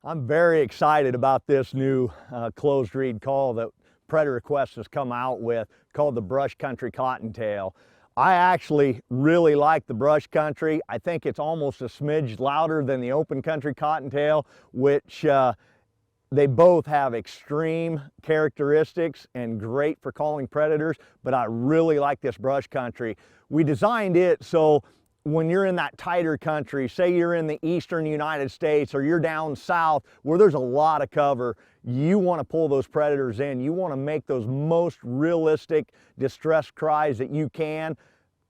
I'm very excited about this new closed reed call that Predator Quest has come out with, called the Brush Country Cottontail. I actually really like the Brush Country. I think it's almost a smidge louder than the Open Country Cottontail, which they both have extreme characteristics and great for calling predators, but I really like this Brush Country. We designed it so when you're in that tighter country, say you're in the eastern United States or you're down south where there's a lot of cover, you want to pull those predators in. You want to make those most realistic distress cries that you can.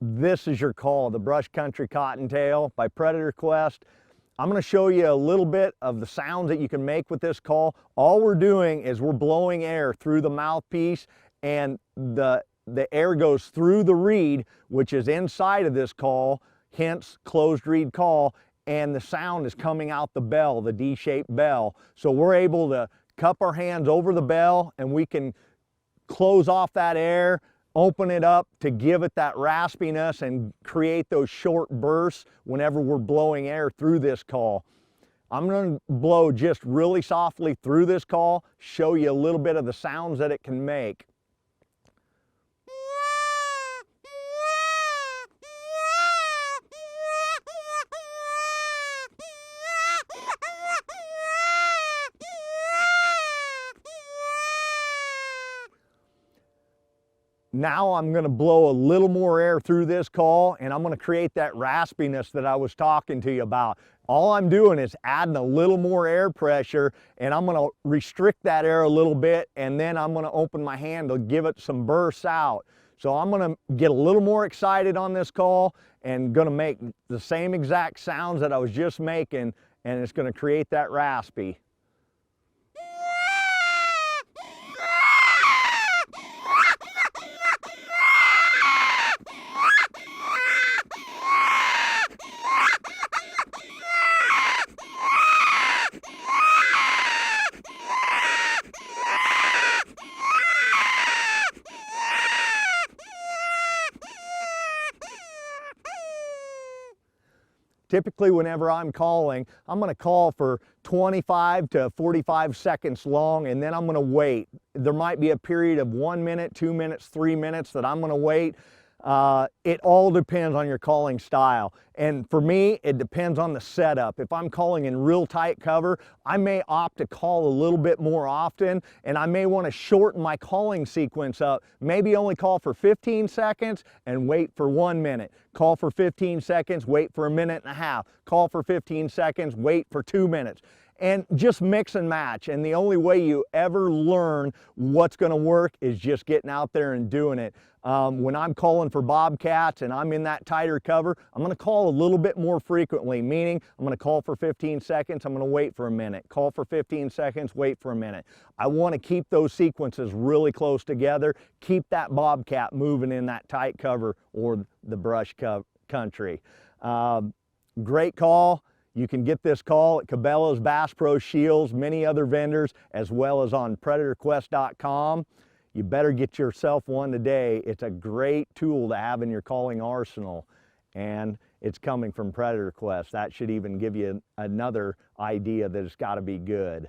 This is your call, the Brush Country Cottontail by Predator Quest. I'm going to show you a little bit of the sounds that you can make with this call. All we're doing is we're blowing air through the mouthpiece, and the air goes through the reed, which is inside of this call, hence closed reed call, and the sound is coming out the bell, the D-shaped bell. So we're able to cup our hands over the bell and we can close off that air, open it up to give it that raspiness and create those short bursts whenever we're blowing air through this call. I'm going to blow just really softly through this call, show you a little bit of the sounds that it can make. Now I'm going to blow a little more air through this call, and I'm going to create that raspiness that I was talking to you about. All I'm doing is adding a little more air pressure, and I'm going to restrict that air a little bit, and then I'm going to open my hand to give it some bursts out. So I'm going to get a little more excited on this call and going to make the same exact sounds that I was just making, and it's going to create that raspy. Typically, whenever I'm calling, I'm going to call for 25 to 45 seconds long, and then I'm going to wait. There might be a period of 1 minute, 2 minutes, 3 minutes that I'm going to wait. It all depends on your calling style. And for me, it depends on the setup. If I'm calling in real tight cover, I may opt to call a little bit more often, and I may want to shorten my calling sequence up. Maybe only call for 15 seconds and wait for 1 minute. Call for 15 seconds, wait for a minute and a half. Call for 15 seconds, wait for 2 minutes. And just mix and match. And the only way you ever learn what's going to work is just getting out there and doing it. When I'm calling for bobcats and I'm in that tighter cover, I'm going to call a little bit more frequently, meaning I'm going to call for 15 seconds, I'm going to wait for a minute. Call for 15 seconds, wait for a minute. I want to keep those sequences really close together, keep that bobcat moving in that tight cover or the brush country. Great call. You can get this call at Cabela's, Bass Pro, Shields, many other vendors, as well as on PredatorQuest.com. You better get yourself one today. It's a great tool to have in your calling arsenal, and it's coming from Predator Quest. That should even give you another idea that it's got to be good.